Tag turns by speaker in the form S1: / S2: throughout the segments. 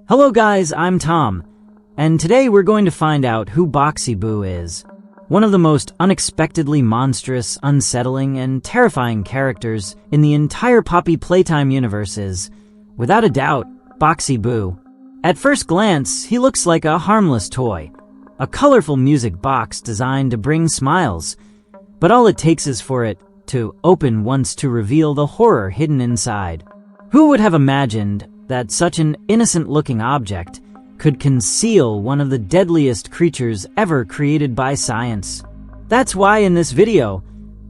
S1: Hello guys, I'm Tom, and today we're going to find out who Boxy Boo is. One of the most unexpectedly monstrous, unsettling, and terrifying characters in the entire Poppy Playtime universe is, without a doubt, Boxy Boo. At first glance, he looks like a harmless toy, a colorful music box designed to bring smiles, but all it takes is for it to open once to reveal the horror hidden inside. Who would have imagined that such an innocent-looking object could conceal one of the deadliest creatures ever created by science? That's why in this video,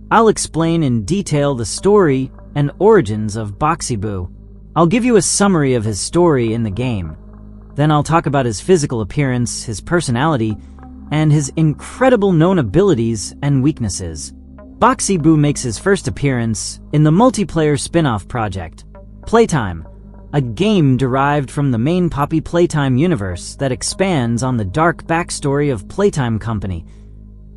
S1: I'll explain in detail the story and origins of Boxy Boo. I'll give you a summary of his story in the game. Then I'll talk about his physical appearance, his personality, and his incredible known abilities and weaknesses. Boxy Boo makes his first appearance in the multiplayer spin-off project, Playtime, a game derived from the main Poppy Playtime universe that expands on the dark backstory of Playtime Company,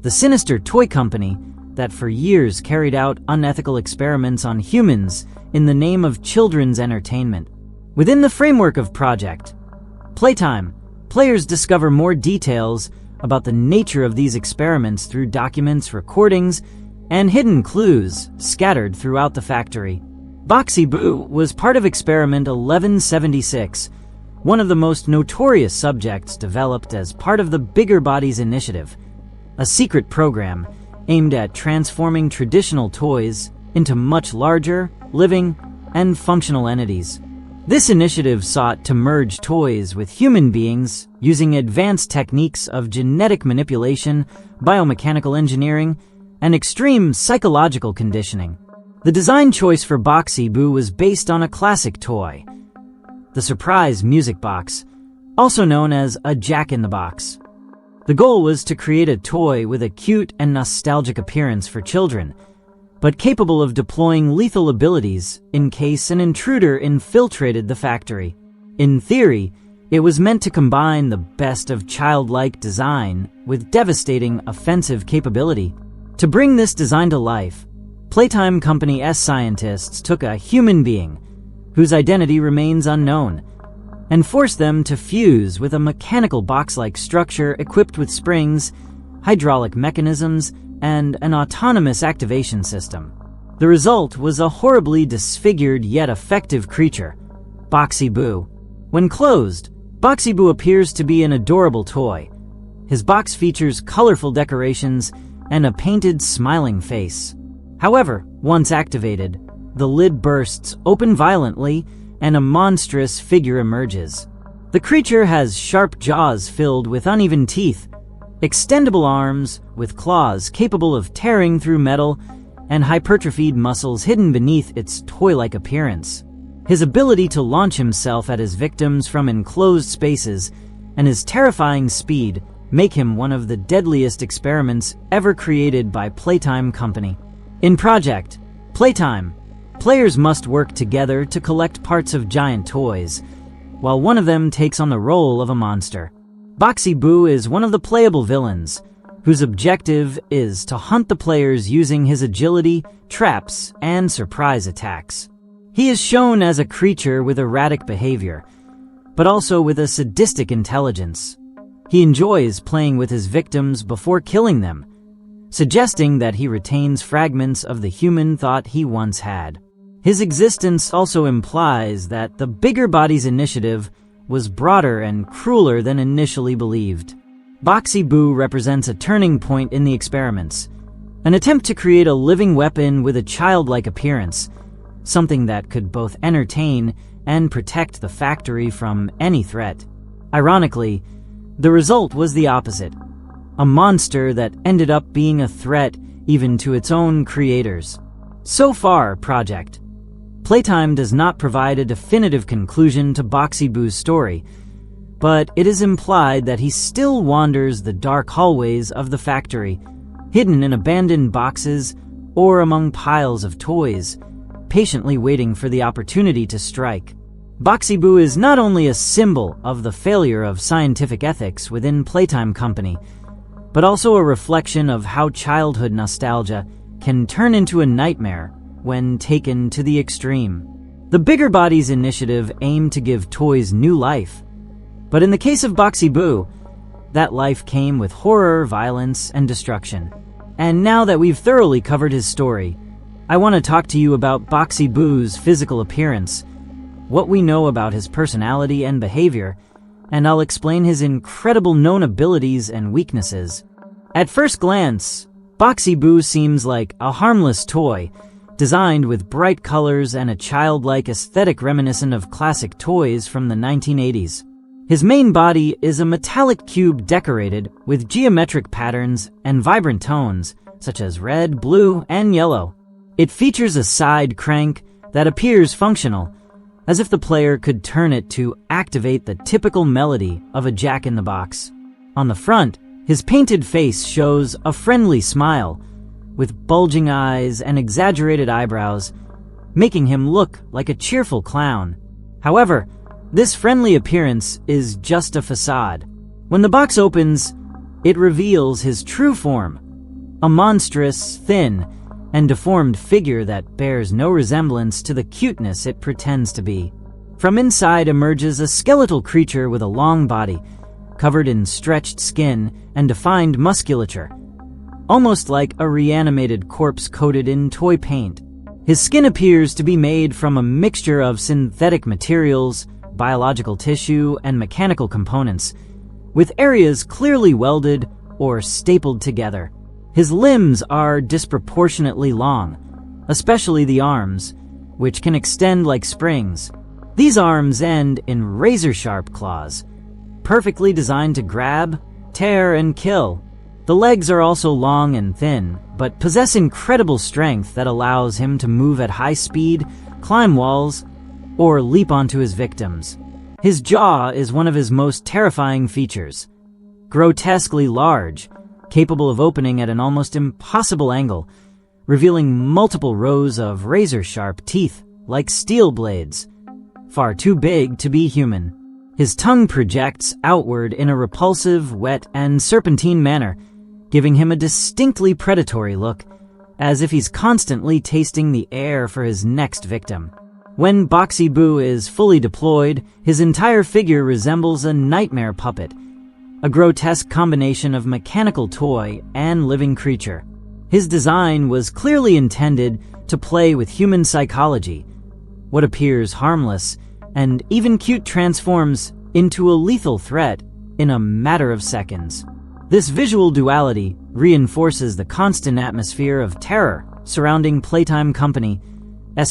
S1: the sinister toy company that for years carried out unethical experiments on humans in the name of children's entertainment. Within the framework of Project Playtime, players discover more details about the nature of these experiments through documents, recordings, and hidden clues scattered throughout the factory. Boxy Boo was part of Experiment 1176, one of the most notorious subjects developed as part of the Bigger Bodies Initiative, a secret program aimed at transforming traditional toys into much larger, living, and functional entities. This initiative sought to merge toys with human beings using advanced techniques of genetic manipulation, biomechanical engineering, and extreme psychological conditioning. The design choice for Boxy Boo was based on a classic toy, the surprise music box, also known as a jack-in-the-box. The goal was to create a toy with a cute and nostalgic appearance for children, but capable of deploying lethal abilities in case an intruder infiltrated the factory. In theory, it was meant to combine the best of childlike design with devastating offensive capability. To bring this design to life, Playtime Company's scientists took a human being, whose identity remains unknown, and forced them to fuse with a mechanical box-like structure equipped with springs, hydraulic mechanisms, and an autonomous activation system. The result was a horribly disfigured yet effective creature, Boxy Boo. When closed, Boxy Boo appears to be an adorable toy. His box features colorful decorations and a painted, smiling face. However, once activated, the lid bursts open violently and a monstrous figure emerges. The creature has sharp jaws filled with uneven teeth, extendable arms with claws capable of tearing through metal, and hypertrophied muscles hidden beneath its toy-like appearance. His ability to launch himself at his victims from enclosed spaces and his terrifying speed make him one of the deadliest experiments ever created by Playtime Company. In Project Playtime, players must work together to collect parts of giant toys, while one of them takes on the role of a monster. Boxy Boo is one of the playable villains, whose objective is to hunt the players using his agility, traps, and surprise attacks. He is shown as a creature with erratic behavior, but also with a sadistic intelligence. He enjoys playing with his victims before killing them, suggesting that he retains fragments of the human thought he once had. His existence also implies that the Bigger Bodies Initiative was broader and crueler than initially believed. Boxy Boo represents a turning point in the experiments, an attempt to create a living weapon with a childlike appearance, something that could both entertain and protect the factory from any threat. Ironically, the result was the opposite. A monster that ended up being a threat even to its own creators. So far, Project Playtime does not provide a definitive conclusion to Boxy Boo's story, but it is implied that he still wanders the dark hallways of the factory, hidden in abandoned boxes or among piles of toys, patiently waiting for the opportunity to strike. Boxy Boo is not only a symbol of the failure of scientific ethics within Playtime Company, but also a reflection of how childhood nostalgia can turn into a nightmare when taken to the extreme. The Bigger Bodies Initiative aimed to give toys new life, But in the case of Boxy Boo, that life came with horror, violence, and destruction. And now that we've thoroughly covered his story, I want to talk to you about Boxy Boo's physical appearance, what we know about his personality and behavior, and I'll explain his incredible known abilities and weaknesses. At first glance, Boxy Boo seems like a harmless toy, designed with bright colors and a childlike aesthetic reminiscent of classic toys from the 1980s. His main body is a metallic cube decorated with geometric patterns and vibrant tones, such as red, blue, and yellow. It features a side crank that appears functional, as if the player could turn it to activate the typical melody of a jack-in-the-box. On the front, his painted face shows a friendly smile, with bulging eyes and exaggerated eyebrows, making him look like a cheerful clown. However, this friendly appearance is just a facade. When the box opens, it reveals his true form, a monstrous, thin, and deformed figure that bears no resemblance to the cuteness it pretends to be. From inside emerges a skeletal creature with a long body, covered in stretched skin and defined musculature, almost like a reanimated corpse coated in toy paint. His skin appears to be made from a mixture of synthetic materials, biological tissue, and mechanical components, with areas clearly welded or stapled together. His limbs are disproportionately long, especially the arms, which can extend like springs. These arms end in razor-sharp claws, perfectly designed to grab, tear, and kill. The legs are also long and thin, but possess incredible strength that allows him to move at high speed, climb walls, or leap onto his victims. His jaw is one of his most terrifying features. Grotesquely large, capable of opening at an almost impossible angle, revealing multiple rows of razor-sharp teeth like steel blades, far too big to be human. His tongue projects outward in a repulsive, wet, and serpentine manner, giving him a distinctly predatory look, as if he's constantly tasting the air for his next victim. When Boxy Boo is fully deployed, his entire figure resembles a nightmare puppet, a grotesque combination of mechanical toy and living creature. His design was clearly intended to play with human psychology. What appears harmless and even cute transforms into a lethal threat in a matter of seconds. This visual duality reinforces the constant atmosphere of terror surrounding Playtime Company's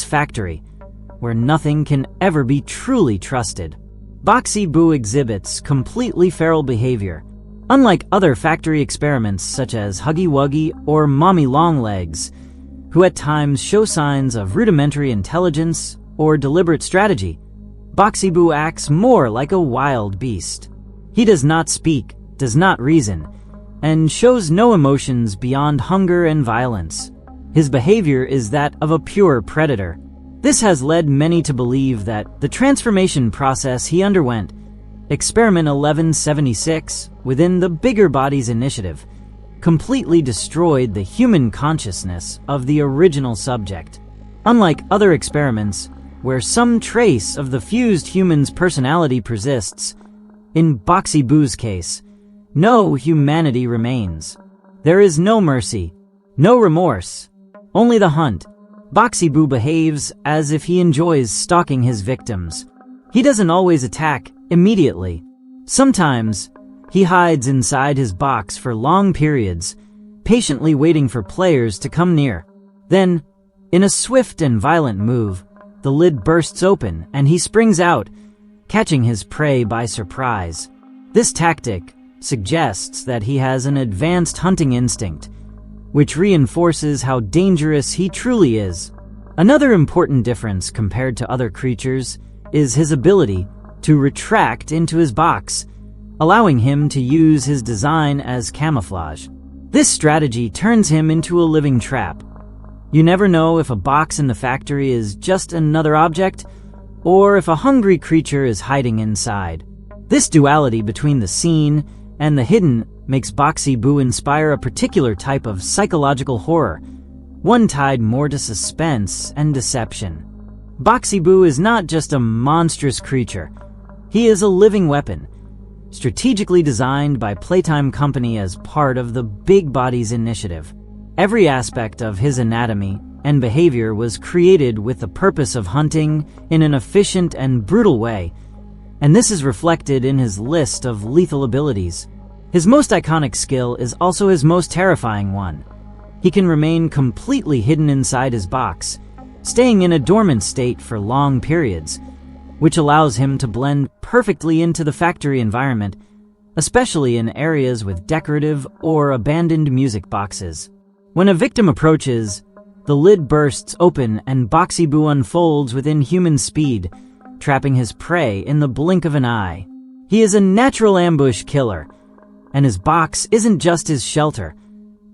S1: factory, where nothing can ever be truly trusted. Boxy Boo exhibits completely feral behavior. Unlike other factory experiments such as Huggy Wuggy or Mommy Longlegs, who at times show signs of rudimentary intelligence or deliberate strategy, Boxy Boo acts more like a wild beast. He does not speak, does not reason, and shows no emotions beyond hunger and violence. His behavior is that of a pure predator. This has led many to believe that the transformation process he underwent, Experiment 1176, within the Bigger Bodies Initiative, completely destroyed the human consciousness of the original subject. Unlike other experiments, where some trace of the fused human's personality persists, in Boxy Boo's case, no humanity remains. There is no mercy, no remorse, only the hunt. Boxy Boo behaves as if he enjoys stalking his victims. He doesn't always attack immediately. Sometimes, he hides inside his box for long periods, patiently waiting for players to come near. Then, in a swift and violent move, the lid bursts open and he springs out, catching his prey by surprise. This tactic suggests that he has an advanced hunting instinct, which reinforces how dangerous he truly is. Another important difference compared to other creatures is his ability to retract into his box, allowing him to use his design as camouflage. This strategy turns him into a living trap. You never know if a box in the factory is just another object, or if a hungry creature is hiding inside. This duality between the seen and the hidden makes Boxy Boo inspire a particular type of psychological horror, one tied more to suspense and deception. Boxy Boo is not just a monstrous creature. He is a living weapon, strategically designed by Playtime Company as part of the Big Bodies initiative. Every aspect of his anatomy and behavior was created with the purpose of hunting in an efficient and brutal way, and this is reflected in his list of lethal abilities. His most iconic skill is also his most terrifying one. He can remain completely hidden inside his box, staying in a dormant state for long periods, which allows him to blend perfectly into the factory environment, especially in areas with decorative or abandoned music boxes. When a victim approaches, the lid bursts open and Boxy Boo unfolds within human speed, trapping his prey in the blink of an eye. He is a natural ambush killer, and his box isn't just his shelter,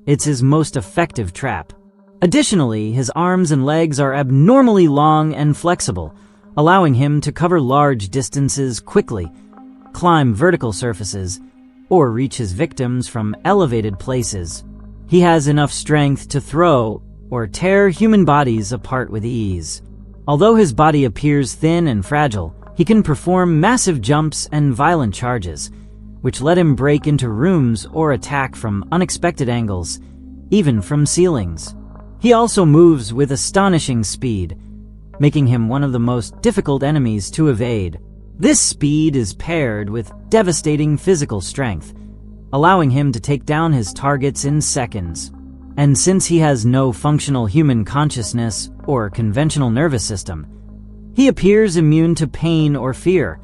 S1: it's his most effective trap. Additionally, his arms and legs are abnormally long and flexible, allowing him to cover large distances quickly, climb vertical surfaces, or reach his victims from elevated places. He has enough strength to throw or tear human bodies apart with ease. Although his body appears thin and fragile, he can perform massive jumps and violent charges, which let him break into rooms or attack from unexpected angles, even from ceilings. He also moves with astonishing speed, making him one of the most difficult enemies to evade. This speed is paired with devastating physical strength, allowing him to take down his targets in seconds. And since he has no functional human consciousness or conventional nervous system, he appears immune to pain or fear,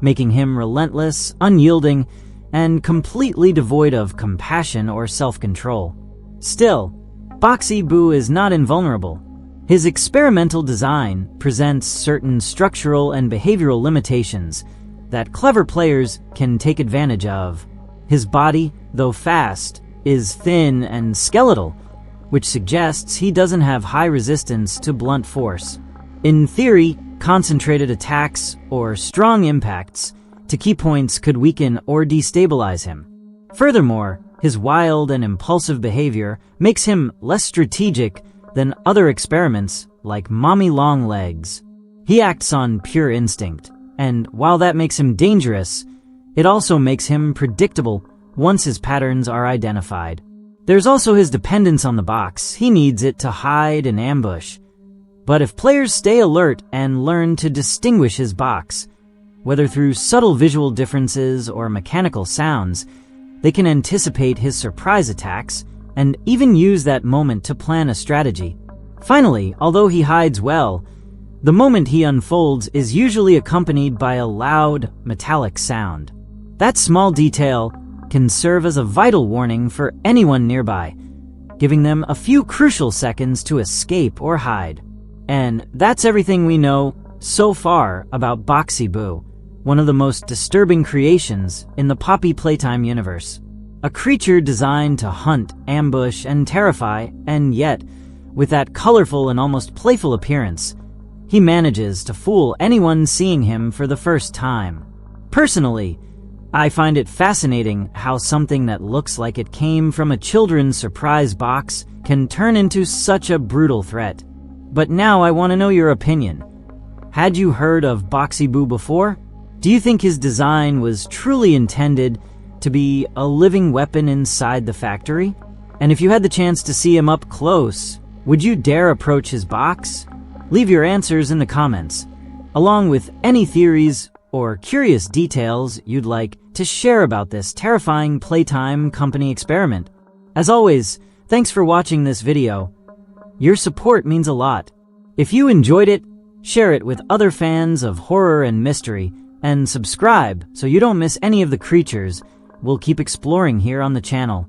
S1: making him relentless, unyielding, and completely devoid of compassion or self-control. Still, Boxy Boo is not invulnerable. His experimental design presents certain structural and behavioral limitations that clever players can take advantage of. His body, though fast, is thin and skeletal, which suggests he doesn't have high resistance to blunt force. In theory, concentrated attacks or strong impacts to key points could weaken or destabilize him. Furthermore, his wild and impulsive behavior makes him less strategic than other experiments like Mommy Longlegs. He acts on pure instinct, and while that makes him dangerous, it also makes him predictable once his patterns are identified. There's also his dependence on the box. He needs it to hide and ambush. But if players stay alert and learn to distinguish his box, whether through subtle visual differences or mechanical sounds, they can anticipate his surprise attacks and even use that moment to plan a strategy. Finally, although he hides well, the moment he unfolds is usually accompanied by a loud, metallic sound. That small detail can serve as a vital warning for anyone nearby, giving them a few crucial seconds to escape or hide. And that's everything we know so far about Boxy Boo, one of the most disturbing creations in the Poppy Playtime universe. A creature designed to hunt, ambush, and terrify, and yet, with that colorful and almost playful appearance, he manages to fool anyone seeing him for the first time. Personally, I find it fascinating how something that looks like it came from a children's surprise box can turn into such a brutal threat. But now I want to know your opinion. Had you heard of Boxy Boo before? Do you think his design was truly intended to be a living weapon inside the factory? And if you had the chance to see him up close, would you dare approach his box? Leave your answers in the comments, along with any theories or curious details you'd like to share about this terrifying Playtime Company experiment. As always, thanks for watching this video. Your support means a lot. If you enjoyed it, share it with other fans of horror and mystery, and subscribe so you don't miss any of the creatures we'll keep exploring here on the channel.